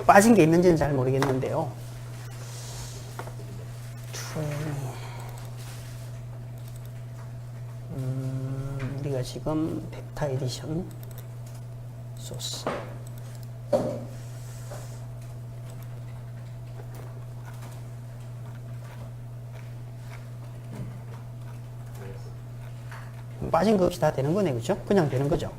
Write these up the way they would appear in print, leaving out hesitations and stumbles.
빠진 게 있는지는 잘 모르겠는데요. 우리가 지금 벡터 에디션 소스 빠진 거 없이 다 되는 거네, 그죠? 그냥 되는 거죠.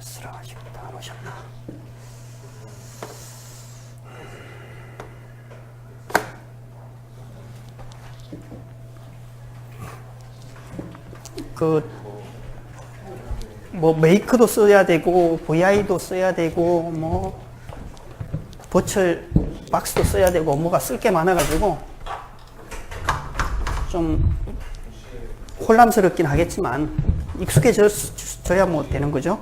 쓰라가지고 다 놓으셨나? 뭐 메이크도 써야 되고 VI도 써야 되고 뭐 버철 박스도 써야 되고 뭐가 쓸 게 많아가지고 좀 혼란스럽긴 하겠지만 익숙해져야 뭐 되는 거죠.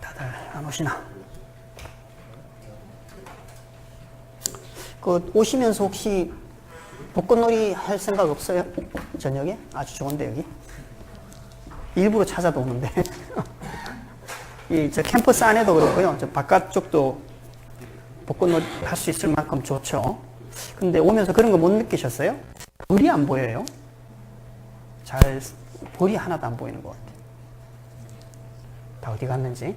다들 안 오시나? 오시면서 혹시 벚꽃놀이 할 생각 없어요? 저녁에? 아주 좋은데 여기? 일부러 찾아도 오는데 저 캠퍼스 안에도 그렇고요. 저 바깥쪽도 벚꽃놀이 할 수 있을 만큼 좋죠. 근데 오면서 그런 거 못 느끼셨어요? 불이 안 보여요. 불이 하나도 안 보이는 것 같아요. 다 어디 갔는지.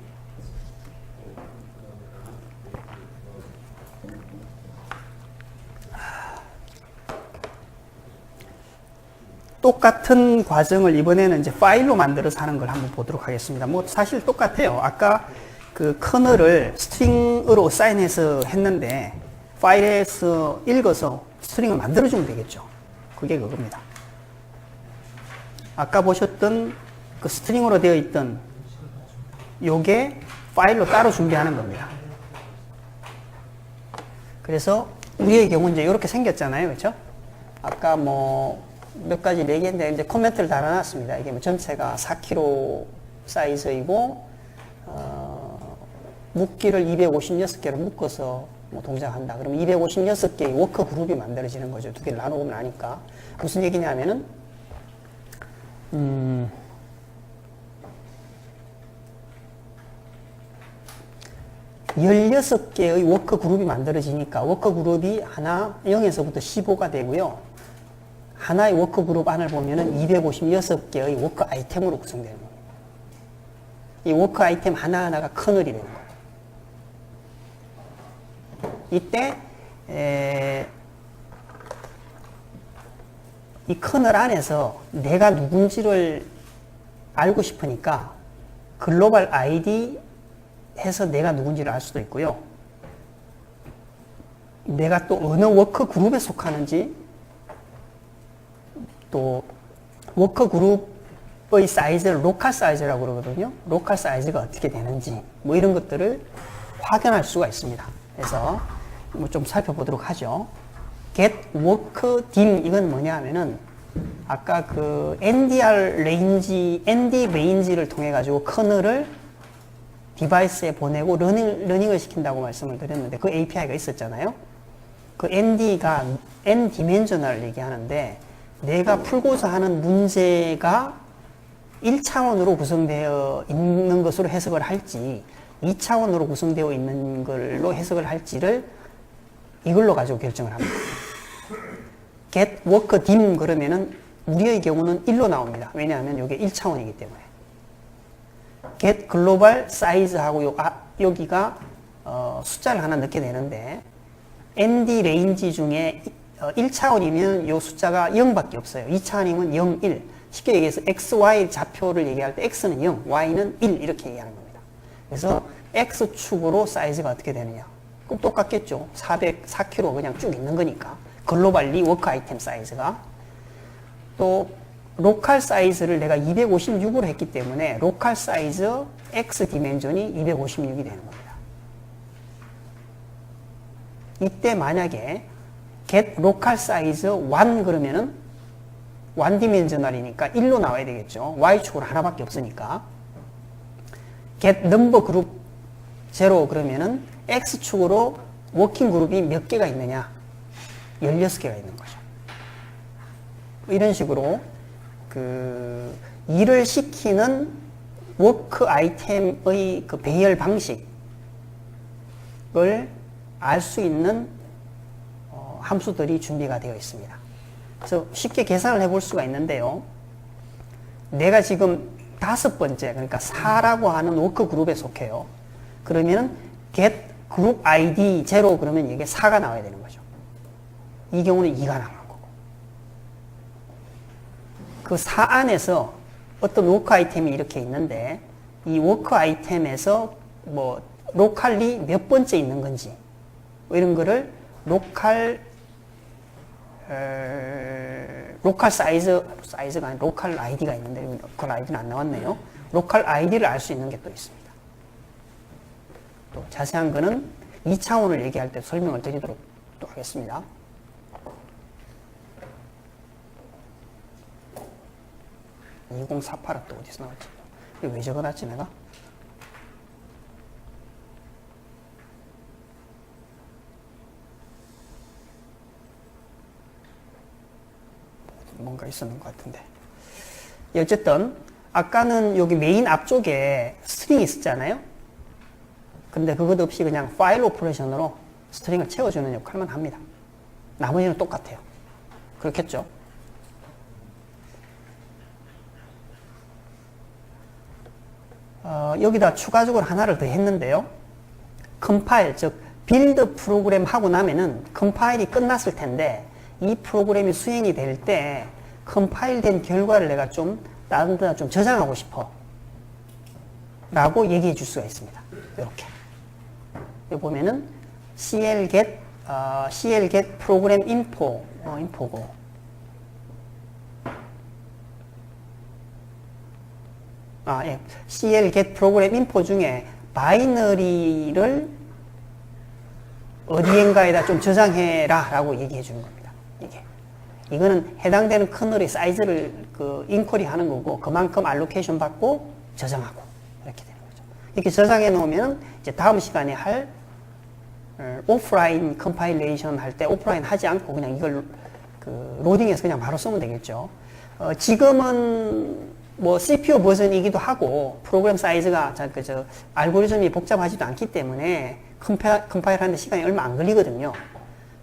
똑같은 과정을 이번에는 이제 파일로 만들어서 하는 걸 한번 보도록 하겠습니다. 뭐 사실 똑같아요. 아까 그 커널을 스트링으로 사인해서 했는데 파일에서 읽어서 스트링을 만들어주면 되겠죠. 그게 그겁니다. 아까 보셨던 그 스트링으로 되어 있던 요게 파일로 따로 준비하는 겁니다. 그래서 우리의 경우 이제 이렇게 생겼잖아요. 그렇죠? 아까 뭐 몇 가지 얘기했는데 이제 코멘트를 달아놨습니다. 이게 뭐 전체가 4kg 사이즈이고 묶기를 256개로 묶어서 뭐 동작한다. 그러면 256개의 워커 그룹이 만들어지는 거죠. 두 개를 나눠보면 아니까. 무슨 얘기냐면은 16개의 워커 그룹이 만들어지니까 워커 그룹이 하나 0에서부터 15가 되고요. 하나의 워커 그룹 안을 보면은 256개의 워커 아이템으로 구성되는 겁니다. 이 워커 아이템 하나하나가 커널이 되는 거예요. 이때 이 커널 안에서 내가 누군지를 알고 싶으니까 글로벌 아이디 해서 내가 누군지를 알 수도 있고요. 내가 또 어느 워커 그룹에 속하는지 또 워커 그룹의 사이즈를 로컬 사이즈라고 그러거든요. 로컬 사이즈가 어떻게 되는지 뭐 이런 것들을 확인할 수가 있습니다. 그래서 뭐 좀 살펴보도록 하죠. get worker dim 이건 뭐냐 하면은 아까 그 NDR range, ND range를 통해 가지고 커널을 디바이스에 보내고 러닝을 시킨다고 말씀을 드렸는데 그 API가 있었잖아요. 그 ND가 N 디멘셔널을 얘기하는데 내가 풀고자 하는 문제가 1차원으로 구성되어 있는 것으로 해석을 할지 2차원으로 구성되어 있는 걸로 해석을 할지를 이걸로 가지고 결정을 합니다. get worker dim 그러면은 우리의 경우는 1로 나옵니다. 왜냐하면 이게 1차원이기 때문에. get global size하고 여기가 숫자를 하나 넣게 되는데 ND range 중에 1차원이면 이 숫자가 0밖에 없어요. 2차원이면 0, 1. 쉽게 얘기해서 XY 좌표를 얘기할 때 X는 0, Y는 1 이렇게 얘기하는 겁니다. 그래서 X축으로 사이즈가 어떻게 되느냐. 그럼 똑같겠죠. 404kg 그냥 쭉 있는 거니까. 글로벌리 워크 아이템 사이즈가. 또 로컬 사이즈를 내가 256으로 했기 때문에 로컬 사이즈 X 디멘전이 256이 되는 겁니다. 이때 만약에 get local size 1 그러면은 1 디멘셔널이니까 1로 나와야 되겠죠. Y축으로 하나밖에 없으니까. get number group 0 그러면은 X축으로 워킹 그룹이 몇 개가 있느냐. 16개가 있는 거죠. 이런 식으로 일을 시키는 워크 아이템의 그 배열 방식을 알 수 있는 함수들이 준비가 되어 있습니다. 그래서 쉽게 계산을 해볼 수가 있는데요. 내가 지금 5번째, 그러니까 4라고 하는 워크 그룹에 속해요. 그러면은 get group id 0 그러면 이게 4가 나와야 되는 거죠. 이 경우는 2가 나오는 거고. 그 4 안에서 어떤 워크 아이템이 이렇게 있는데 이 워크 아이템에서 뭐 로컬리 몇 번째 있는 건지 뭐 이런 거를 로컬 사이즈가 아니라 로컬 아이디가 있는데 로컬 아이디는 안 나왔네요. 로컬 아이디를 알 수 있는 게 또 있습니다. 또 자세한 거는 2차원을 얘기할 때 설명을 드리도록 또 하겠습니다. (2048) 또 어디서 나왔지? 이거 왜 적어놨지 내가? 뭔가 있었는 것 같은데. 어쨌든 아까는 여기 메인 앞쪽에 스트링이 있었잖아요. 근데 그것 없이 그냥 파일 오퍼레이션으로 스트링을 채워주는 역할만 합니다. 나머지는 똑같아요. 그렇겠죠? 여기다 추가적으로 하나를 더 했는데요. 컴파일, 즉 빌드 프로그램 하고 나면은 컴파일이 끝났을 텐데 이 프로그램이 수행이 될 때 컴파일 된 결과를 내가 좀 다른 데다 좀 저장하고 싶어 라고 얘기해 줄 수가 있습니다. 이렇게 여기 보면은 clget program info고 clget program info 중에 바이너리를 어디엔가에다 좀 저장해라 라고 얘기해 주는 겁니다. 이거는 해당되는 커널의 사이즈를 인쿼리 하는 거고 그만큼 알로케이션 받고 저장하고 이렇게 되는 거죠. 이렇게 저장해 놓으면 이제 다음 시간에 할 오프라인 컴파일레이션 할 때 오프라인 하지 않고 그냥 이걸 로딩해서 그냥 바로 쓰면 되겠죠. 지금은 뭐 CPU 버전이기도 하고 프로그램 사이즈가 알고리즘이 복잡하지도 않기 때문에 컴파일 하는데 시간이 얼마 안 걸리거든요.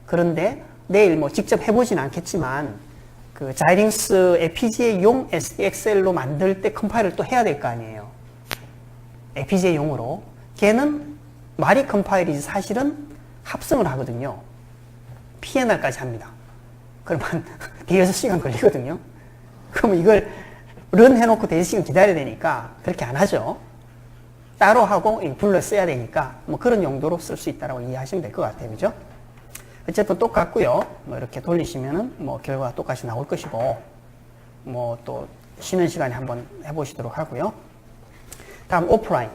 그런데 내일 뭐 직접 해보진 않겠지만 자이링스 FPGA용 SDXL로 만들 때 컴파일을 또 해야 될 거 아니에요. FPGA용으로. 걔는 말이 컴파일이지 사실은 합성을 하거든요. PNR까지 합니다. 그러면 대여섯 시간 걸리거든요. 그럼 이걸 런 해놓고 대여섯 시간 기다려야 되니까 그렇게 안 하죠. 따로 하고 불러 써야 되니까 뭐 그런 용도로 쓸 수 있다고 이해하시면 될 것 같아요. 그죠? 어쨌든 똑같고요. 뭐 이렇게 돌리시면은 뭐 결과가 똑같이 나올 것이고 뭐 또 쉬는 시간에 한번 해보시도록 하고요. 다음 오프라인.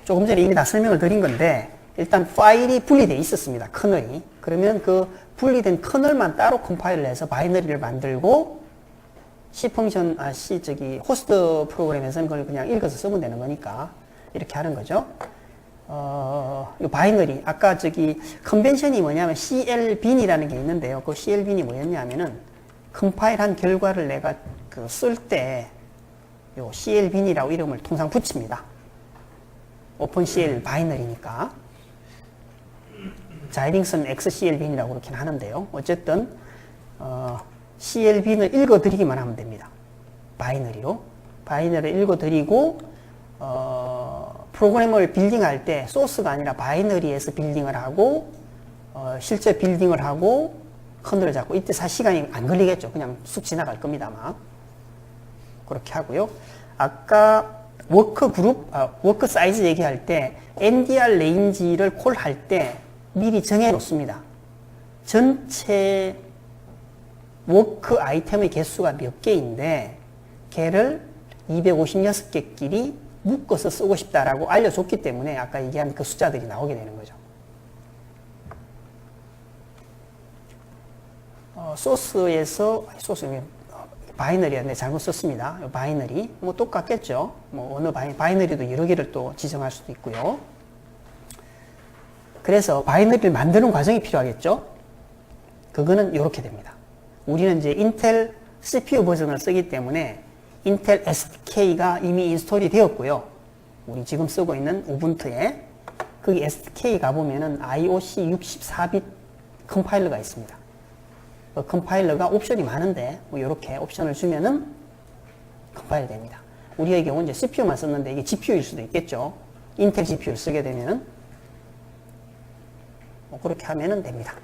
조금 전에 이미 다 설명을 드린 건데 일단 파일이 분리되어 있었습니다. 커널이. 그러면 그 분리된 커널만 따로 컴파일을 해서 바이너리를 만들고 C 펑션, 호스트 프로그램에서는 그걸 그냥 읽어서 쓰면 되는 거니까 이렇게 하는 거죠. 이 바이너리. 아까 컨벤션이 뭐냐면 CLBin이라는 게 있는데요. 그 CLBin이 뭐였냐면은 컴파일한 결과를 내가 쓸 때 요 CLBin이라고 이름을 통상 붙입니다. 오픈CL 바이너리니까. 자이링스는 XCLBin이라고 그렇게 하는데요. 어쨌든 CLBin을 읽어드리기만 하면 됩니다. 바이너리로. 바이너리를 읽어드리고 프로그램을 빌딩할 때 소스가 아니라 바이너리에서 빌딩을 하고 실제 빌딩을 하고 커널을 잡고 이때 시간이 안 걸리겠죠. 그냥 쑥 지나갈 겁니다. 아마. 그렇게 하고요. 아까 워크 사이즈 얘기할 때 NDR 레인지를 콜할 때 미리 정해 놓습니다. 전체 워크 아이템의 개수가 몇 개인데 걔를 256개끼리 묶어서 쓰고 싶다라고 알려줬기 때문에 아까 얘기한 그 숫자들이 나오게 되는 거죠. 바이너리였네. 잘못 썼습니다. 바이너리. 뭐 똑같겠죠. 뭐 어느 바이너리도 여러 개를 또 지정할 수도 있고요. 그래서 바이너리를 만드는 과정이 필요하겠죠. 그거는 이렇게 됩니다. 우리는 이제 인텔 CPU 버전을 쓰기 때문에 인텔 SDK가 이미 인스톨이 되었고요. 우리 지금 쓰고 있는 우분투에 거기 SDK 가보면은 IOC 64빗 컴파일러가 있습니다. 그 컴파일러가 옵션이 많은데 뭐 이렇게 옵션을 주면은 컴파일 됩니다. 우리의 경우는 이제 CPU만 썼는데 이게 GPU일 수도 있겠죠. 인텔 GPU를 쓰게 되면은 뭐 그렇게 하면은 됩니다.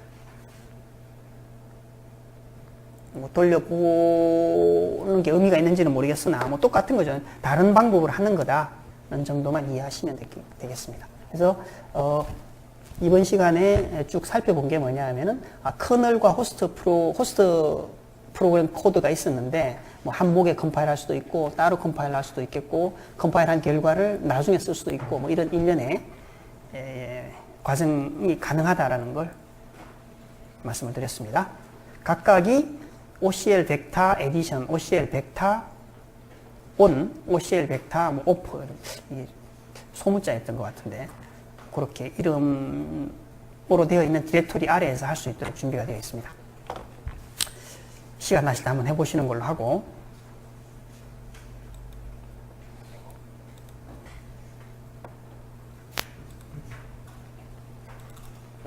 뭐 돌려보는 게 의미가 있는지는 모르겠으나 뭐 똑같은 거죠. 다른 방법으로 하는 거다는 정도만 이해하시면 되겠습니다. 그래서 이번 시간에 쭉 살펴본 게 뭐냐 하면은 커널과 호스트 프로그램 코드가 있었는데 뭐 한목에 컴파일할 수도 있고 따로 컴파일할 수도 있겠고 컴파일한 결과를 나중에 쓸 수도 있고 뭐 이런 일련의 과정이 가능하다라는 걸 말씀을 드렸습니다. 각각이 OCL 벡터 에디션, OCL 벡터 온, OCL 벡터 뭐 오프 소문자였던 것 같은데 그렇게 이름으로 되어 있는 디렉토리 아래에서 할 수 있도록 준비가 되어 있습니다. 시간 나실 때 한번 해보시는 걸로 하고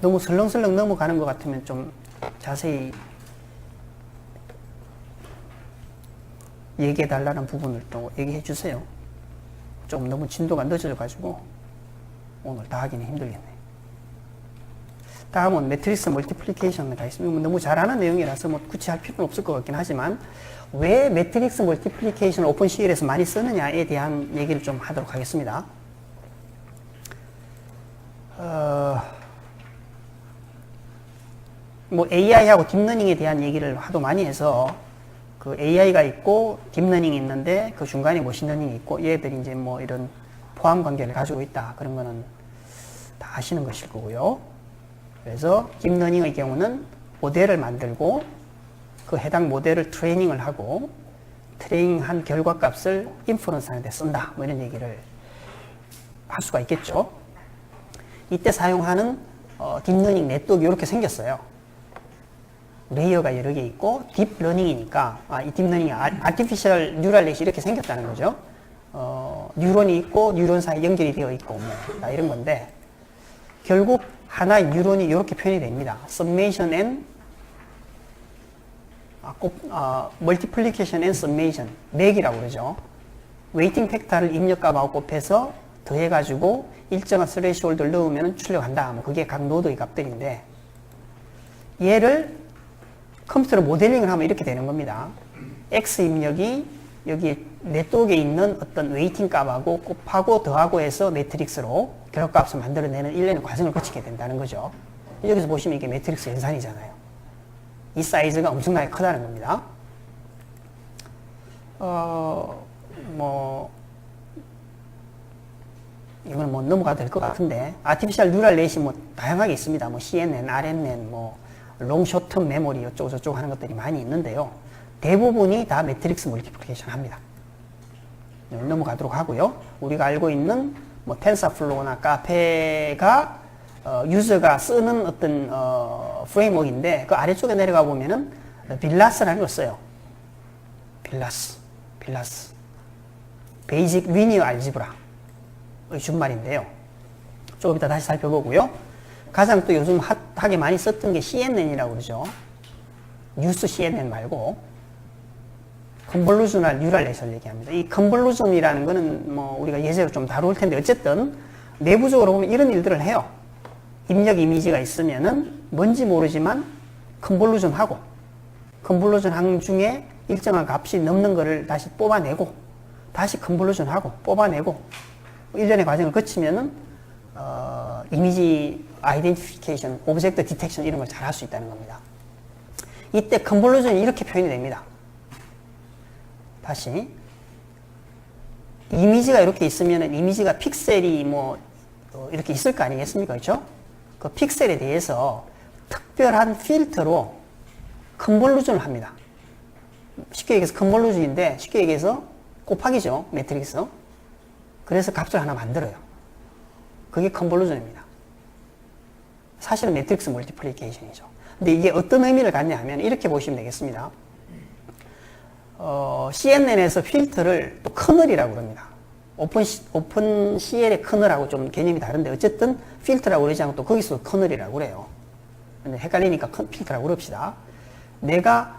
너무 설렁설렁 넘어가는 것 같으면 좀 자세히 얘기해 달라는 부분을 또 얘기해 주세요. 좀 너무 진도가 늦어져가지고 오늘 다 하기는 힘들겠네요. 다음은 매트릭스 멀티플리케이션가 있습니다. 너무 잘 아는 내용이라서 뭐 굳이 할 필요는 없을 것 같긴 하지만 왜 매트릭스 멀티플리케이션을 오픈CL에서 많이 쓰느냐에 대한 얘기를 좀 하도록 하겠습니다. 뭐 AI하고 딥러닝에 대한 얘기를 하도 많이 해서 그 AI가 있고 딥러닝이 있는데 그 중간에 머신러닝이 있고 얘들이 이제 뭐 이런 포함 관계를 가지고 있다. 그런 거는 다 아시는 것일 거고요. 그래서 딥러닝의 경우는 모델을 만들고 그 해당 모델을 트레이닝을 하고 트레이닝한 결과값을 인퍼런스 하는 데 쓴다. 뭐 이런 얘기를 할 수가 있겠죠. 이때 사용하는 딥러닝 네트워크가 이렇게 생겼어요. 레이어가 여러 개 있고 딥러닝이니까 이 딥러닝이 아티피셜 뉴럴 넷이 이렇게 생겼다는 거죠. 뉴런이 있고 뉴런 사이 연결이 되어 있고 뭐 이런 건데 결국 하나의 뉴런이 이렇게 표현이 됩니다. Summation and Multiplication and Summation 맥이라고 그러죠. 웨이팅 팩터를 입력값하고 곱해서 더해가지고 일정한 스레시홀드를 넣으면 출력한다. 뭐 그게 각 노드의 값들인데 얘를 컴퓨터로 모델링을 하면 이렇게 되는 겁니다. X 입력이 여기 네트워크에 있는 어떤 웨이팅 값하고 곱하고 더하고 해서 매트릭스로 결과값을 만들어내는 일련의 과정을 거치게 된다는 거죠. 여기서 보시면 이게 매트릭스 연산이잖아요. 이 사이즈가 엄청나게 크다는 겁니다. 이건 뭐 넘어가도 될 것 같은데 아티피셜 뉴럴 넷이 뭐 다양하게 있습니다. 뭐 CNN, RNN, 뭐 롱 쇼텀 메모리 어쩌고 저쩌고 하는 것들이 많이 있는데요. 대부분이 다 매트릭스 멀티플리케이션 합니다. 넘어가도록 하고요. 우리가 알고 있는 뭐 텐서플로우나 카페가 유저가 쓰는 어떤 프레임워크인데 그 아래쪽에 내려가 보면은 빌라스라는 걸 써요. 빌라스 베이직 리니어 알지브라의 준말인데요. 조금 이따 다시 살펴보고요. 가장 또 요즘 핫하게 많이 썼던 게 CNN이라고 그러죠. 뉴스 CNN 말고 컨볼루셔널 뉴럴 넷을 얘기합니다. 이 컨볼루션이라는 거는 뭐 우리가 예제로 좀 다룰 텐데 어쨌든 내부적으로 보면 이런 일들을 해요. 입력 이미지가 있으면은 뭔지 모르지만 컨볼루션 하고 컨볼루션 항 중에 일정한 값이 넘는 거를 다시 뽑아내고 다시 컨볼루션 하고 뽑아내고 일련의 과정을 거치면은 이미지 아이덴티피케이션, 오브젝트 디텍션 이런 걸 잘 할 수 있다는 겁니다. 이때 컨볼루션이 이렇게 표현이 됩니다. 다시 이미지가 이렇게 있으면은 이미지가 픽셀이 뭐 이렇게 있을 거 아니겠습니까? 그렇죠? 그 픽셀에 대해서 특별한 필터로 컨볼루션을 합니다. 쉽게 얘기해서 컨볼루션인데 쉽게 얘기해서 곱하기죠. 매트릭스. 그래서 값을 하나 만들어요. 그게 컨볼루션입니다. 사실은 매트릭스 멀티플리케이션이죠. 근데 이게 어떤 의미를 갖냐 하면 이렇게 보시면 되겠습니다. CNN에서 필터를 또 커널이라고 그럽니다. 오픈 CL의 커널하고 좀 개념이 다른데 어쨌든 필터라고 그러지 않고 또 거기서 커널이라고 그래요. 근데 헷갈리니까 필터라고 그럽시다. 내가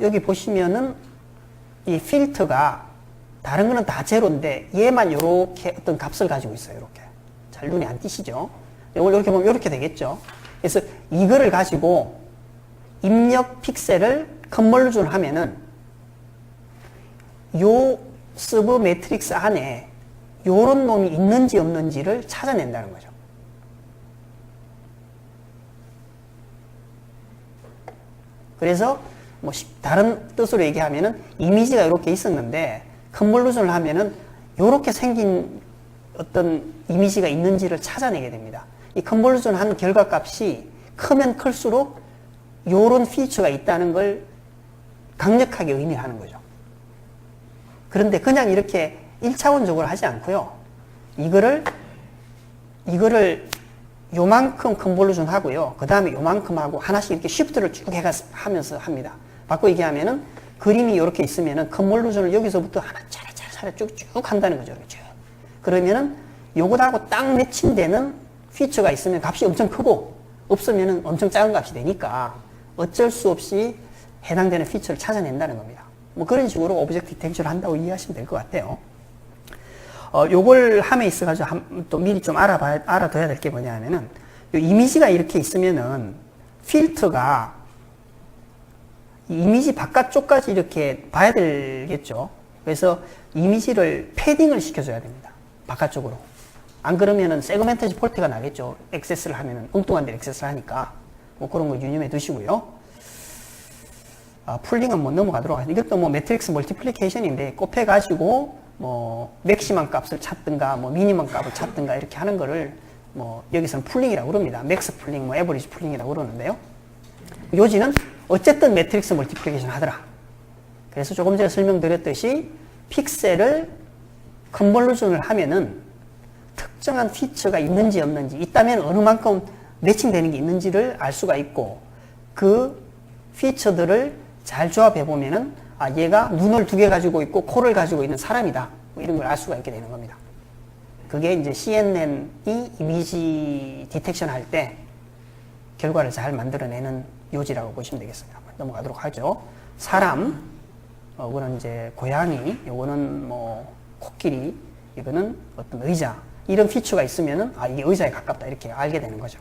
여기 보시면은 이 필터가 다른 거는 다 제로인데 얘만 이렇게 어떤 값을 가지고 있어요. 이렇게 잘 눈에 안 띄시죠? 이걸 이렇게 보면 이렇게 되겠죠. 그래서 이거를 가지고 입력 픽셀을 컨버전 하면은 요 서브 매트릭스 안에 요런 놈이 있는지 없는지를 찾아낸다는 거죠. 그래서 뭐 다른 뜻으로 얘기하면은 이미지가 이렇게 있었는데 컨볼루션을 하면은 이렇게 생긴 어떤 이미지가 있는지를 찾아내게 됩니다. 이 컨볼루션 한 결과값이 크면 클수록 이런 피처가 있다는 걸 강력하게 의미하는 거죠. 그런데 그냥 이렇게 1차원적으로 하지 않고요. 이거를 요만큼 컨볼루션 하고요. 그 다음에 요만큼 하고 하나씩 이렇게 쉬프트를 쭉 하면서 합니다. 바꿔 얘기하면은 그림이 이렇게 있으면은 컨볼루션을 여기서부터 하나 차례차례 쭉쭉 한다는 거죠. 쭉. 그러면은 요거하고 딱 매칭되는 피처가 있으면 값이 엄청 크고 없으면은 엄청 작은 값이 되니까 어쩔 수 없이 해당되는 피처를 찾아낸다는 겁니다. 뭐 그런 식으로 오브젝트 디텍션을 한다고 이해하시면 될 것 같아요. 요걸 함에 있어가지고 또 미리 좀 알아둬야 될 게 뭐냐 하면은 요 이미지가 이렇게 있으면은 필터가 이 이미지 바깥쪽까지 이렇게 봐야 되겠죠. 그래서 이미지를 패딩을 시켜줘야 됩니다. 바깥쪽으로. 안 그러면은 세그멘테이션 폴트가 나겠죠. 액세스를 하면은 엉뚱한 데 액세스를 하니까. 뭐 그런 거 유념해 두시고요. 풀링은 뭐 넘어가도록 하겠습니다. 이것도 뭐 매트릭스 멀티플리케이션인데 곱해가지고 뭐 맥시멈 값을 찾든가 뭐 미니멈 값을 찾든가 이렇게 하는 거를 뭐 여기서는 풀링이라고 그럽니다. 맥스 풀링, 뭐 에버리지 풀링이라고 그러는데요. 요지는 어쨌든 매트릭스 멀티플리케이션 하더라. 그래서 조금 전에 설명드렸듯이 픽셀을 컨볼루션을 하면은 특정한 피처가 있는지 없는지, 있다면 어느 만큼 매칭되는 게 있는지를 알 수가 있고, 그 피처들을 잘 조합해 보면은 얘가 눈을 2개 가지고 있고 코를 가지고 있는 사람이다, 뭐 이런 걸 알 수가 있게 되는 겁니다. 그게 이제 CNN이 이미지 디텍션 할 때 결과를 잘 만들어내는 요지라고 보시면 되겠습니다. 넘어가도록 하죠. 사람, 이거는 이제 고양이, 요거는 뭐 코끼리, 이거는 어떤 의자, 이런 피처가 있으면은 이게 의자에 가깝다 이렇게 알게 되는 거죠.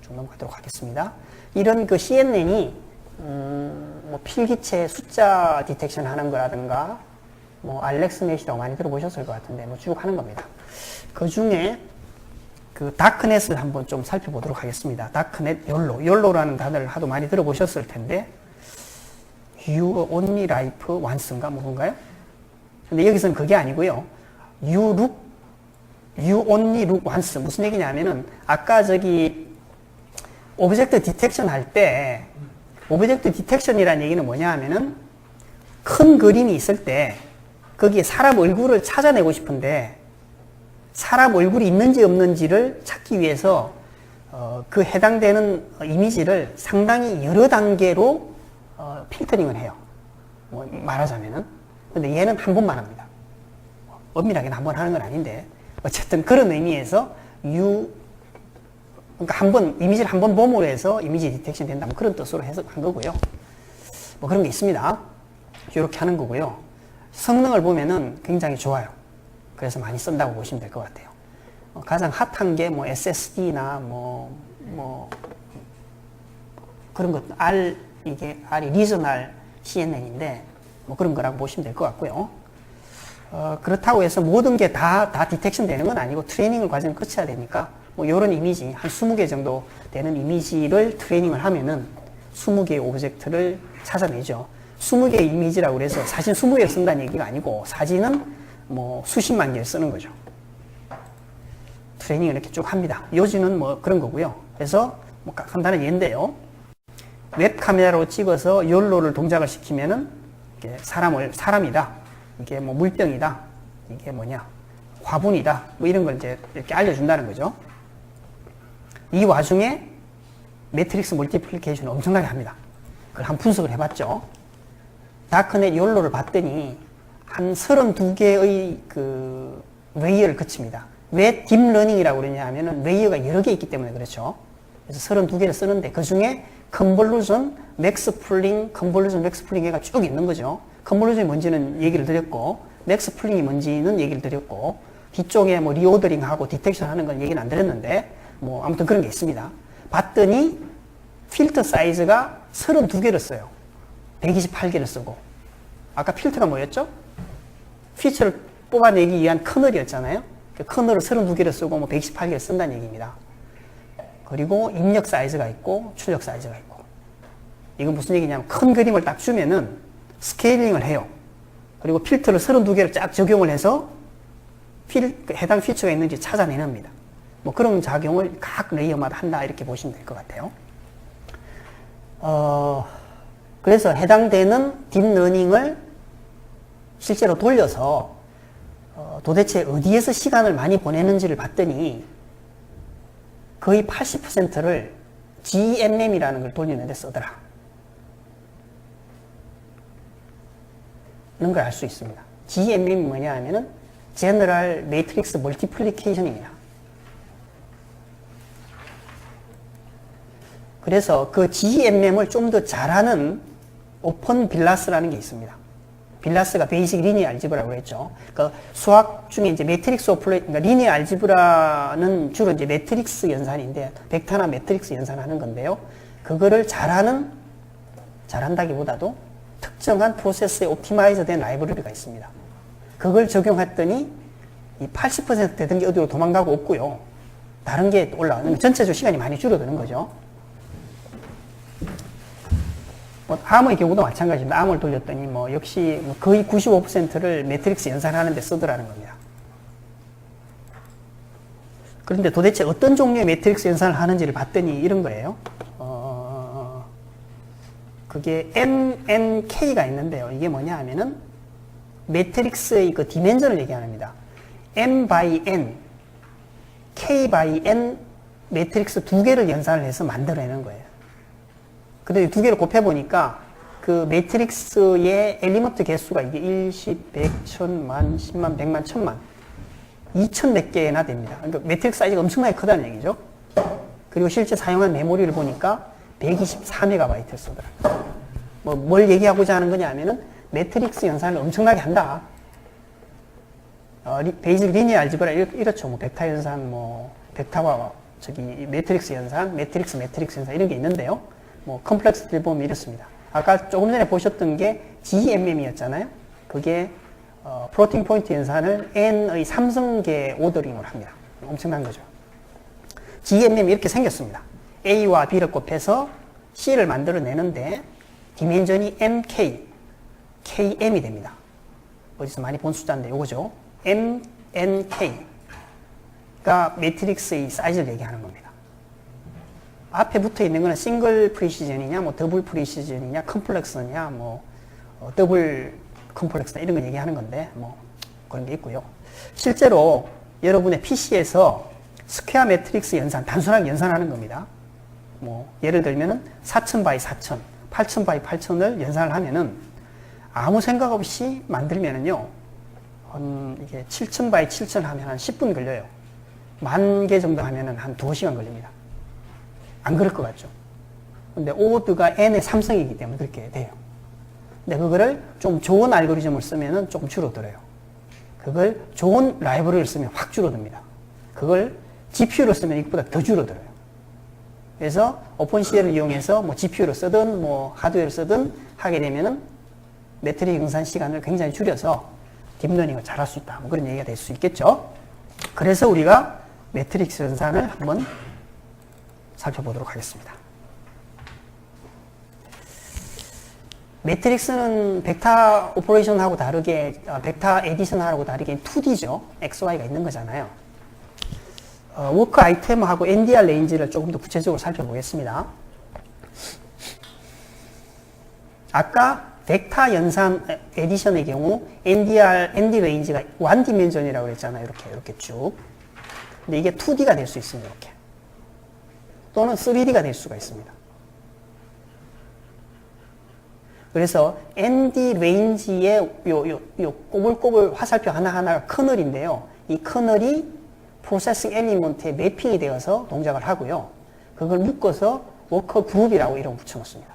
좀 넘어가도록 하겠습니다. 이런 그 CNN이 뭐 필기체 숫자 디텍션 하는 거라든가 뭐 알렉스넷이라고 많이 들어보셨을 것 같은데 뭐 쭉 하는 겁니다. 그 중에 그 다크넷을 한번 좀 살펴보도록 하겠습니다. 다크넷, 욜로라는 단어를 하도 많이 들어보셨을 텐데 You only life once인가 뭐 그런가요? 근데 여기서는 그게 아니고요. You only look once. 무슨 얘기냐면은 아까 저기 오브젝트 디텍션 할 때 오브젝트 디텍션이라는 얘기는 뭐냐 하면은 큰 그림이 있을 때 거기에 사람 얼굴을 찾아내고 싶은데 사람 얼굴이 있는지 없는지를 찾기 위해서 그 해당되는 이미지를 상당히 여러 단계로 필터링을 해요. 뭐 말하자면은. 근데 얘는 한 번만 합니다. 엄밀하게는 한 번 하는 건 아닌데 어쨌든 그런 의미에서 그러니까 이미지를 한 번 봄으로 해서 이미지 디텍션 된다. 뭐 그런 뜻으로 해석한 거고요. 뭐 그런 게 있습니다. 이렇게 하는 거고요. 성능을 보면은 굉장히 좋아요. 그래서 많이 쓴다고 보시면 될 것 같아요. 가장 핫한 게 뭐 SSD나 뭐 그런 것, 이게 R이 리저널 CNN인데 뭐 그런 거라고 보시면 될 것 같고요. 그렇다고 해서 모든 게 다 디텍션 되는 건 아니고 트레이닝을 과정을 거쳐야 되니까 뭐 이런 이미지 한 20개 정도 되는 이미지를 트레이닝을 하면은 20개의 오브젝트를 찾아내죠. 20개의 이미지라고 그래서 사진 20개를 쓴다는 얘기가 아니고 사진은 뭐 수십만 개를 쓰는 거죠. 트레이닝을 이렇게 쭉 합니다. 요지는 뭐 그런 거고요. 그래서 뭐 간단한 예인데요. 웹 카메라로 찍어서 욜로를 동작을 시키면은 이게 사람이다. 이게 뭐 물병이다. 이게 뭐냐. 화분이다. 뭐 이런 걸 이제 이렇게 알려준다는 거죠. 이 와중에 매트릭스 멀티플리케이션을 엄청나게 합니다. 그걸 한번 분석을 해봤죠. 다크넷 욜로를 봤더니 한 32개의 그 웨이어를 거칩니다. 왜 딥러닝이라고 그러냐 하면은 웨이어가 여러 개 있기 때문에 그렇죠. 그래서 32개를 쓰는데 그 중에 컨볼루션, 맥스 풀링, 컨볼루션, 맥스 풀링가 쭉 있는 거죠. 컨볼루션이 뭔지는 얘기를 드렸고, 맥스 풀링이 뭔지는 얘기를 드렸고, 뒤쪽에 뭐 리오더링하고 디텍션 하는 건 얘기는 안 드렸는데, 뭐 아무튼 그런 게 있습니다. 봤더니 필터 사이즈가 32개를 써요. 128개를 쓰고. 아까 필터가 뭐였죠? 피처를 뽑아내기 위한 커널이었잖아요. 그 커널을 32개를 쓰고 뭐 128개를 쓴다는 얘기입니다. 그리고 입력 사이즈가 있고 출력 사이즈가 있고. 이건 무슨 얘기냐면 큰 그림을 딱 주면은 스케일링을 해요. 그리고 필터를 32개를 쫙 적용을 해서 해당 피처가 있는지 찾아내랍니다. 뭐 그런 작용을 각 레이어마다 한다 이렇게 보시면 될 것 같아요. 그래서 해당되는 딥러닝을 실제로 돌려서 도대체 어디에서 시간을 많이 보내는지를 봤더니 거의 80%를 GMM이라는 걸 돌리는 데 쓰더라. 이런 걸 알 수 있습니다. GMM이 뭐냐 하면은 General Matrix Multiplication입니다. 그래서 그 GMM을 좀 더 잘하는 오픈 빌라스라는 게 있습니다. 빌라스가 베이직 리니어 알지브라고 했죠. 그 수학 중에 이제 매트릭스 그러니까 리니어 알지브라는 주로 이제 매트릭스 연산인데, 벡터나 매트릭스 연산하는 건데요. 그거를 잘한다기보다도 특정한 프로세스에 옵티마이즈 된 라이브러리가 있습니다. 그걸 적용했더니 이 80% 되던 게 어디로 도망가고 없고요. 다른 게 올라오는, 전체적으로 시간이 많이 줄어드는 거죠. 뭐 암의 경우도 마찬가지입니다. 암을 돌렸더니 뭐 역시 뭐 거의 95%를 매트릭스 연산하는 데 쓰더라는 겁니다. 그런데 도대체 어떤 종류의 매트릭스 연산을 하는지를 봤더니 이런 거예요. 그게 MNK가 있는데요. 이게 뭐냐 하면은 매트릭스의 그 디멘전을 얘기합니다. M by N, K by N 매트릭스 두 개를 연산을 해서 만들어내는 거예요. 근데 두 개를 곱해보니까 그 매트릭스의 엘리먼트 개수가 이게 1, 10, 100, 1000만, 10만, 100만, 1000만 2000 몇 개나 됩니다. 그러니까 매트릭스 사이즈가 엄청나게 크다는 얘기죠. 그리고 실제 사용한 메모리를 보니까 124MB를 쓰더라고요. 뭐 뭘 얘기하고자 하는 거냐 하면은 매트릭스 연산을 엄청나게 한다. 베이직 리니어 알지브라 이렇죠. 뭐 벡터 연산, 뭐 벡터와 매트릭스 연산, 매트릭스 연산 이런 게 있는데요. 뭐 컴플렉스를 보면 이렇습니다. 아까 조금 전에 보셨던 게 GMM이었잖아요. 그게 플로팅 포인트 연산을 n의 3승계 오더링을 합니다. 엄청난 거죠. GMM이 이렇게 생겼습니다. A와 B를 곱해서 C를 만들어내는데 디멘전이 MK, KM이 됩니다. 어디서 많이 본 숫자인데 요거죠. MNK가 매트릭스의 사이즈를 얘기하는 겁니다. 앞에 붙어 있는 거는 싱글 프리시전이냐, 뭐 더블 프리시전이냐, 컴플렉스냐, 뭐 더블 컴플렉스나 이런 걸 얘기하는 건데 뭐 그런 게 있고요. 실제로 여러분의 PC에서 스퀘어 매트릭스 연산, 단순하게 연산하는 겁니다. 뭐 예를 들면은 4000 by 4000, 8000 by 8000을 연산을 하면은 아무 생각 없이 만들면은요, 이게 7000 by 7000 하면 한 10분 걸려요. 10,000개 정도 하면은 한 2시간 걸립니다. 안 그럴 것 같죠? 근데 오드가 n의 3승이기 때문에 그렇게 돼요. 근데 그거를 좀 좋은 알고리즘을 쓰면은 조금 줄어들어요. 그걸 좋은 라이브러리를 쓰면 확 줄어듭니다. 그걸 GPU로 쓰면 이것보다 더 줄어들어요. 그래서 오픈CL을 이용해서 뭐 GPU를 쓰든 뭐 하드웨어를 쓰든 하게 되면은 매트릭 연산 시간을 굉장히 줄여서 딥러닝을 잘할 수 있다. 뭐 그런 얘기가 될 수 있겠죠. 그래서 우리가 매트릭스 연산을 한번 살펴보도록 하겠습니다. 매트릭스는 벡터 오퍼레이션하고 다르게, 벡터 에디션하고 다르게 2D죠. XY가 있는 거잖아요. 워크 아이템하고 NDR 레인지를 조금 더 구체적으로 살펴보겠습니다. 아까 벡터 연산 에디션의 경우 ND 레인지가 1디멘전이라고 그랬잖아요. 이렇게 쭉. 근데 이게 2D가 될 수 있습니다. 이렇게. 또는 3D가 될 수가 있습니다. 그래서 ND 레인지의 요 꼬불꼬불 화살표 하나하나가 커널인데요. 이 커널이 프로세싱 엘리먼트에 매핑이 되어서 동작을 하고요. 그걸 묶어서 워커 그룹이라고 이름 붙여놓습니다.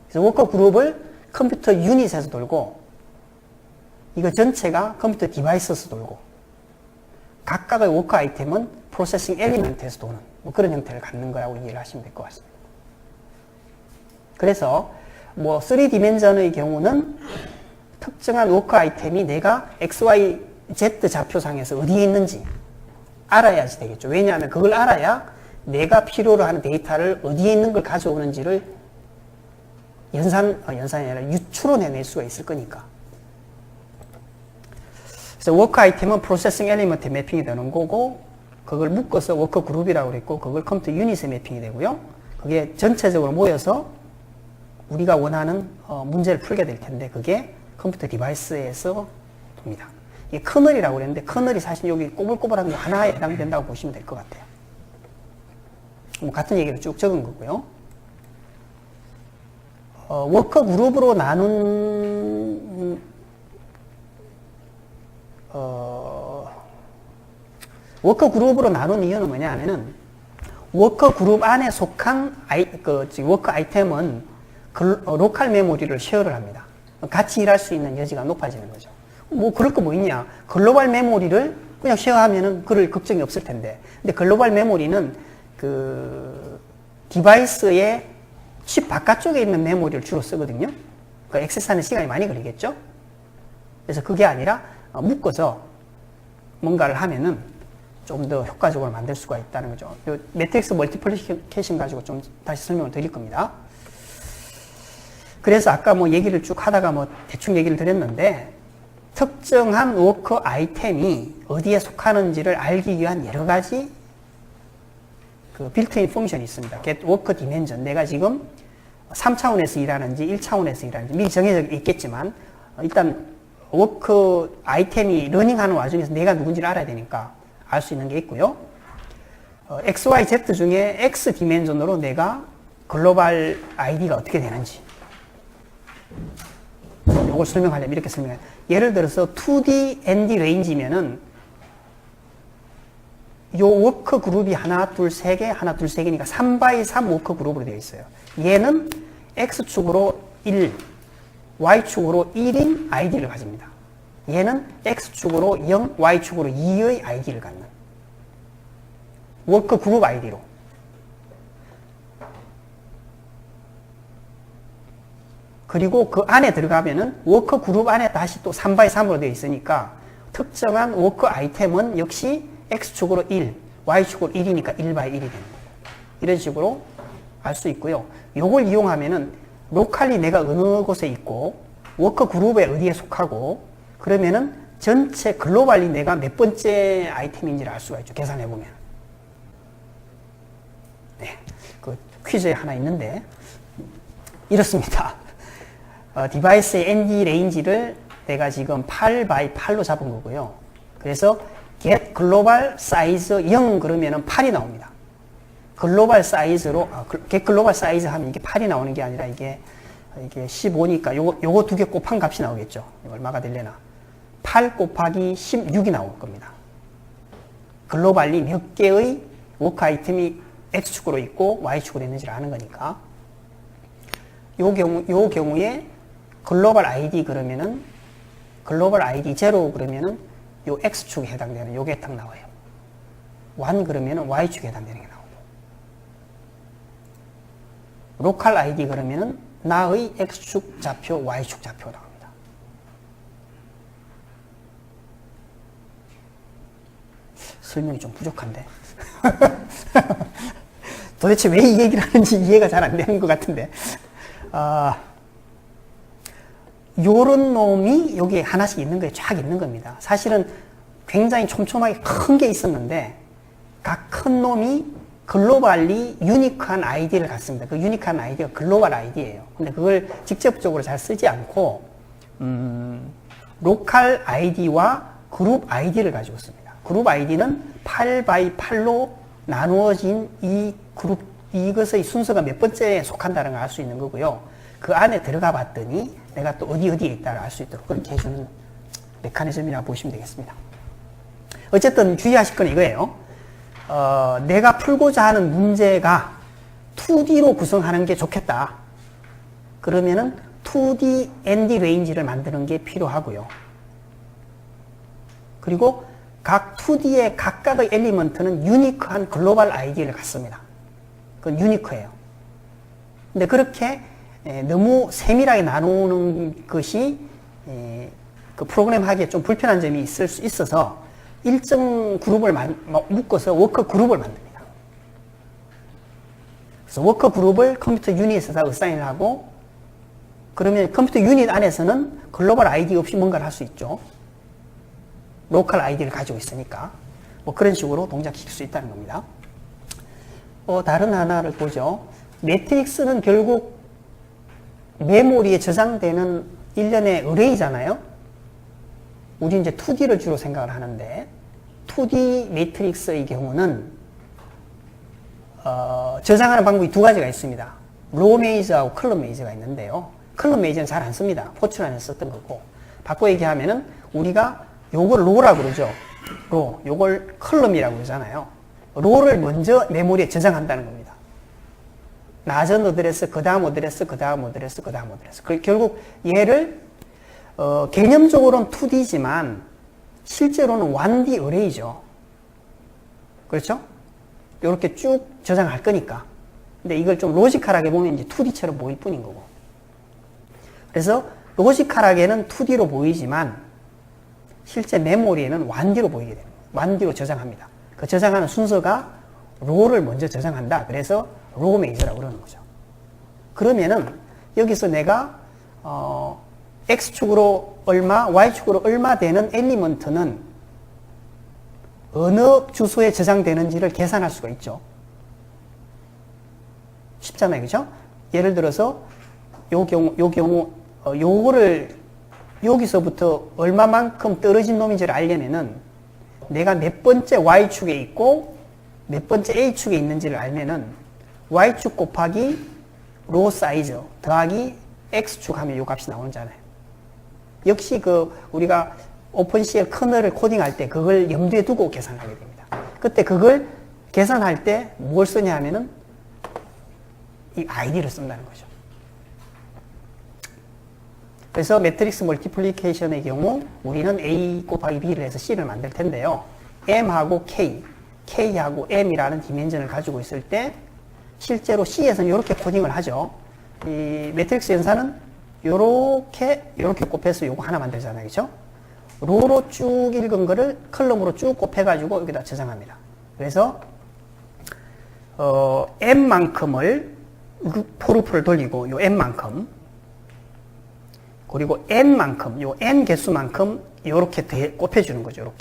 그래서 워커 그룹을 컴퓨터 유닛에서 돌고 이거 전체가 컴퓨터 디바이스에서 돌고 각각의 워커 아이템은 프로세싱 엘리먼트에서 도는 뭐 그런 형태를 갖는 거라고 이해를 하시면 될 것 같습니다. 그래서 뭐 3디멘전의 경우는 특정한 워커 아이템이 내가 XY, Z 좌표상에서 어디에 있는지 알아야지 되겠죠. 왜냐하면 그걸 알아야 내가 필요로 하는 데이터를 어디에 있는 걸 가져오는지를 연산이 아니라 추론해낼 수가 있을 거니까. 그래서 워커 아이템은 프로세싱 엘리먼트에 매핑이 되는 거고 그걸 묶어서 워커 그룹이라고 그랬고 그걸 컴퓨터 유닛에 매핑이 되고요. 그게 전체적으로 모여서 우리가 원하는 문제를 풀게 될 텐데 그게 컴퓨터 디바이스에서 돕니다. 이게 커널이라고 그랬는데 커널이 사실 여기 꼬불꼬불한 거 하나에 해당된다고 보시면 될 것 같아요. 뭐 같은 얘기를 쭉 적은 거고요. 워커 그룹으로 나눈 워커 그룹으로 나눈 이유는 뭐냐 하면은 워커 그룹 안에 속한 워커 아이템은 로컬 메모리를 쉐어를 합니다. 같이 일할 수 있는 여지가 높아지는 거죠. 뭐 그럴 거 뭐 있냐. 글로벌 메모리를 그냥 쉐어하면은 그럴 걱정이 없을 텐데. 근데 글로벌 메모리는 그 디바이스의 칩 바깥쪽에 있는 메모리를 주로 쓰거든요. 그 액세스하는 시간이 많이 걸리겠죠. 그래서 그게 아니라 묶어서 뭔가를 하면은 좀 더 효과적으로 만들 수가 있다는 거죠. 요 매트릭스 멀티플리케이션 가지고 좀 다시 설명을 드릴 겁니다. 그래서 아까 뭐 얘기를 쭉 하다가 뭐 대충 얘기를 드렸는데 특정한 워커 아이템이 어디에 속하는지를 알기 위한 여러 가지 그 빌트인 펑션이 있습니다. get 워커 디멘전. 내가 지금 3차원에서 일하는지 1차원에서 일하는지 미리 정해져 있겠지만 일단 워커 아이템이 러닝하는 와중에서 내가 누군지를 알아야 되니까 알 수 있는 게 있고요. X, Y, Z 중에 X 디멘전으로 내가 글로벌 아이디가 어떻게 되는지 이걸 설명하려면 이렇게 설명해요. 예를 들어서 2D ND 레인지면은 요 워커 그룹이 하나, 둘, 세 개, 하나, 둘, 세 개니까 3x3 워커 그룹으로 되어 있어요. 얘는 X축으로 1, Y축으로 1인 아이디를 가집니다. 얘는 X축으로 0, Y축으로 2의 아이디를 갖는 워커 그룹 아이디로. 그리고 그 안에 들어가면은 워커 그룹 안에 다시 또 3x3으로 되어 있으니까 특정한 워커 아이템은 역시 X축으로 1, Y축으로 1이니까 1x1이 되는 거예요. 이런 식으로 알 수 있고요. 요걸 이용하면은 로컬리 내가 어느 곳에 있고 워커 그룹에 어디에 속하고 그러면은 전체 글로벌리 내가 몇 번째 아이템인지를 알 수가 있죠. 계산해보면. 네. 그 퀴즈에 하나 있는데 이렇습니다. 디바이스의 ND 레인지를 내가 지금 8x8로 잡은 거고요. 그래서 get global size 0 그러면은 8이 나옵니다. 글로벌 사이즈로, get global size 하면 이게 8이 나오는 게 아니라 이게 15니까 요거 두 개 곱한 값이 나오겠죠. 얼마가 되려나. 8 곱하기 16이 나올 겁니다. 글로벌리 몇 개의 워크 아이템이 X축으로 있고 Y축으로 있는지를 아는 거니까. 요 경우에 글로벌 ID 그러면은 글로벌 ID 0 그러면은 요 X축에 해당되는 요게 딱 나와요. 1 그러면은 Y축에 해당되는 게 나오고. 로컬 ID 그러면은 나의 X축 좌표, Y축 좌표가 나옵니다. 설명이 좀 부족한데. 도대체 왜 이 얘기를 하는지 이해가 잘 안 되는 것 같은데. 요런 놈이 여기 하나씩 있는 거에 쫙 있는 겁니다. 사실은 굉장히 촘촘하게 큰 게 있었는데 각 큰 놈이 글로벌리 유니크한 아이디를 갖습니다. 그 유니크한 아이디가 글로벌 아이디예요. 근데 그걸 직접적으로 잘 쓰지 않고 로컬 아이디와 그룹 아이디를 가지고 있습니다. 그룹 아이디는 8x8로 나누어진 이 그룹 이것의 순서가 몇 번째에 속한다는 걸 알 수 있는 거고요. 그 안에 들어가 봤더니 내가 또 어디에 있다를 알 수 있도록 그렇게 해주는 메커니즘이라고 보시면 되겠습니다. 어쨌든 주의하실 건 이거예요. 내가 풀고자 하는 문제가 2D로 구성하는 게 좋겠다. 그러면은 2D ND 레인지를 만드는 게 필요하고요. 그리고 각 2D의 각각의 엘리먼트는 유니크한 글로벌 아이디를 갖습니다. 그건 유니크해요. 근데 그렇게 너무 세밀하게 나누는 것이 그 프로그램 하기에 좀 불편한 점이 있을 수 있어서 일정 그룹을 묶어서 워커 그룹을 만듭니다. 그래서 워커 그룹을 컴퓨터 유닛에다 어사인을 하고 그러면 컴퓨터 유닛 안에서는 글로벌 아이디 없이 뭔가를 할 수 있죠. 로컬 아이디를 가지고 있으니까 뭐 그런 식으로 동작시킬 수 있다는 겁니다. 다른 하나를 보죠. 매트릭스는 결국 메모리에 저장되는 일련의 어레이잖아요. 우리 이제 2D를 주로 생각을 하는데 2D 매트릭스의 경우는 저장하는 방법이 두 가지가 있습니다. 로 메이즈하고 컬러 메이즈가 있는데요. 컬러 메이즈는 잘 안 씁니다. 포춘안에서 썼던 거고 바꿔 얘기하면은 우리가 요걸 로라고 그러죠. 로, 요걸 컬럼이라고 그러잖아요. 로를 먼저 메모리에 저장한다는 겁니다. 낮은 어드레스, 그 다음 어드레스, 그 다음 어드레스, 그 다음 어드레스. 결국 얘를 개념적으로는 2D지만 실제로는 1D 어레이죠. 그렇죠? 이렇게 쭉 저장할 거니까. 근데 이걸 좀 로지컬하게 보면 이제 2D처럼 보일 뿐인 거고. 그래서 로지컬하게는 2D로 보이지만 실제 메모리에는 1D로 보이게 됩니다. 1D로 저장합니다. 그 저장하는 순서가 로를 먼저 저장한다. 그래서 로 메이저라고 그러는 거죠. 그러면은 여기서 내가 X축으로 얼마, Y축으로 얼마 되는 엘리먼트는 어느 주소에 저장되는지를 계산할 수가 있죠. 쉽잖아요. 그죠? 예를 들어서 요거를 여기서부터 얼마만큼 떨어진 놈인지를 알려면은 내가 몇 번째 Y축에 있고 몇 번째 A축에 있는지를 알면은 Y축 곱하기 로 사이즈 더하기 X축 하면 요 값이 나오잖아요. 역시 우리가 오픈CL 커널을 코딩할 때 그걸 염두에 두고 계산하게 됩니다. 그때 그걸 계산할 때 뭘 쓰냐 하면은 이 아이디를 쓴다는 거죠. 그래서 매트릭스 멀티플리케이션의 경우 우리는 A 곱하기 B를 해서 C를 만들 텐데요. M하고 K하고 M이라는 디멘전을 가지고 있을 때 실제로 C에서는 이렇게 코딩을 하죠. 이 매트릭스 연산은 요렇게 곱해서 요거 하나 만들잖아요. 그죠? 로로 쭉 읽은 거를 컬럼으로 쭉 곱해가지고 여기다 저장합니다. 그래서 M만큼을 포르프를 돌리고 요 M만큼 그리고 N만큼, 요 N 개수만큼 요렇게 곱해주는 거죠.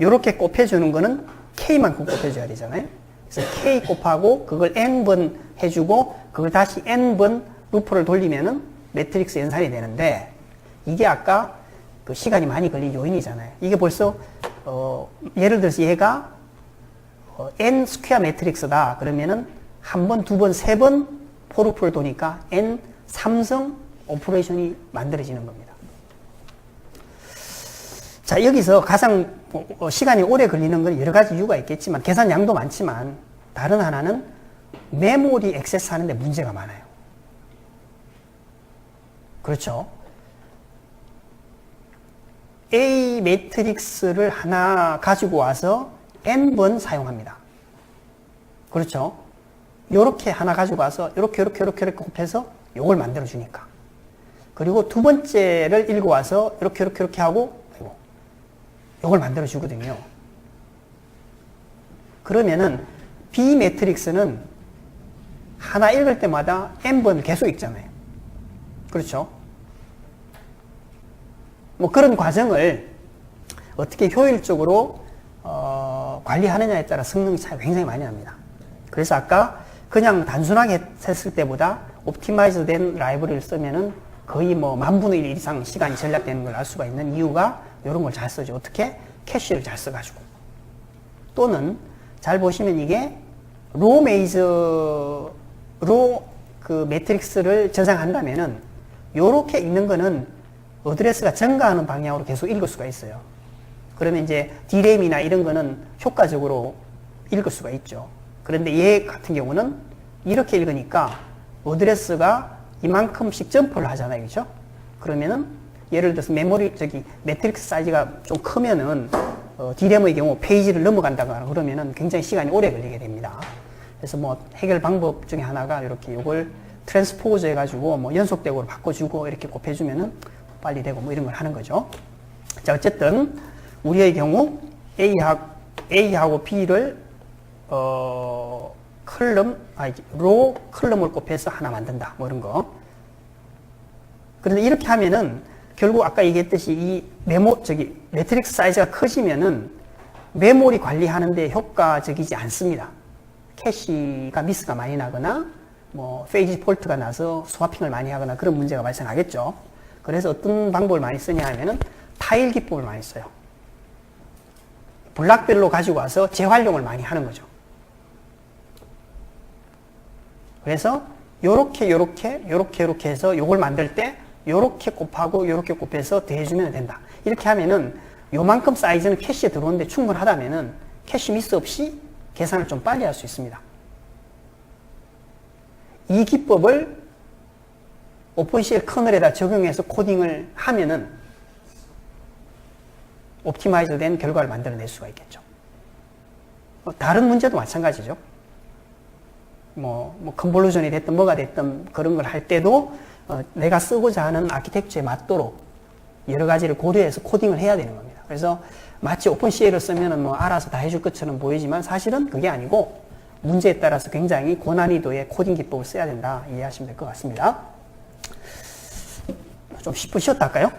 요렇게 곱해주는 거는 K만큼 곱해줘야 되잖아요. 그래서 K 곱하고 그걸 N번 해주고 그걸 다시 N번 루프를 돌리면은 매트릭스 연산이 되는데 이게 아까 그 시간이 많이 걸린 요인이잖아요. 이게 벌써 예를 들어서 얘가 N 스퀘어 매트릭스다. 그러면은 한 번, 두 번, 세 번 포르프를 도니까 N 3성 오퍼레이션이 만들어지는 겁니다. 자, 여기서 가장 시간이 오래 걸리는 건 여러 가지 이유가 있겠지만 계산 양도 많지만 다른 하나는 메모리 액세스 하는데 문제가 많아요. 그렇죠? A 매트릭스를 하나 가지고 와서 N번 사용합니다. 그렇죠? 요렇게 하나 가지고 와서 요렇게 곱해서 요걸 만들어 주니까. 그리고 두 번째를 읽어와서 이렇게 하고 이걸 만들어 주거든요. 그러면은 B 매트릭스는 하나 읽을 때마다 N번 계속 읽잖아요. 그렇죠? 뭐 그런 과정을 어떻게 효율적으로 관리하느냐에 따라 성능 차이가 굉장히 많이 납니다. 그래서 아까 그냥 단순하게 했을 때보다 옵티마이즈 된 라이브러리를 쓰면은 거의 뭐 10,000분의 1 이상 시간이 절약되는 걸 알 수가 있는 이유가 이런 걸 잘 쓰죠. 어떻게? 캐시를 잘 써가지고. 또는 잘 보시면 이게 로 메이저로 그 매트릭스를 저장한다면은 요렇게 읽는 거는 어드레스가 증가하는 방향으로 계속 읽을 수가 있어요. 그러면 이제 D램이나 이런 거는 효과적으로 읽을 수가 있죠. 그런데 얘 같은 경우는 이렇게 읽으니까 어드레스가 이만큼씩 점프를 하잖아요. 그죠? 그러면은 예를 들어서 매트릭스 사이즈가 좀 크면은 D램의 경우 페이지를 넘어간다거나 그러면은 굉장히 시간이 오래 걸리게 됩니다. 그래서 뭐 해결 방법 중에 하나가 이렇게 요걸 트랜스포즈 해가지고 뭐 연속되고 바꿔주고 이렇게 곱해주면은 빨리 되고 뭐 이런 걸 하는 거죠. 자, 어쨌든 우리의 경우 A하고 B를 로 컬럼을 곱해서 하나 만든다. 뭐 이런 거. 그런데 이렇게 하면은 결국 아까 얘기했듯이 이 매트릭스 사이즈가 커지면은 메모리 관리하는데 효과적이지 않습니다. 캐시가 미스가 많이 나거나 뭐 페이지 폴트가 나서 스와핑을 많이 하거나 그런 문제가 발생하겠죠. 그래서 어떤 방법을 많이 쓰냐 하면은 타일 기법을 많이 써요. 블락별로 가지고 와서 재활용을 많이 하는 거죠. 그래서 요렇게 해서 요걸 만들 때 요렇게 곱하고 요렇게 곱해서 더해주면 된다. 이렇게 하면은 요만큼 사이즈는 캐시에 들어오는데 충분하다면은 캐시 미스 없이 계산을 좀 빨리 할 수 있습니다. 이 기법을 오픈CL 커널에다 적용해서 코딩을 하면은 옵티마이저 된 결과를 만들어낼 수가 있겠죠. 다른 문제도 마찬가지죠. 뭐 컨볼루션이 됐든 뭐가 됐든 그런 걸 할 때도 내가 쓰고자 하는 아키텍처에 맞도록 여러 가지를 고려해서 코딩을 해야 되는 겁니다. 그래서 마치 오픈CL을 쓰면은 뭐 알아서 다 해줄 것처럼 보이지만 사실은 그게 아니고 문제에 따라서 굉장히 고난이도의 코딩 기법을 써야 된다. 이해하시면 될 것 같습니다. 좀 10분 쉬었다 할까요?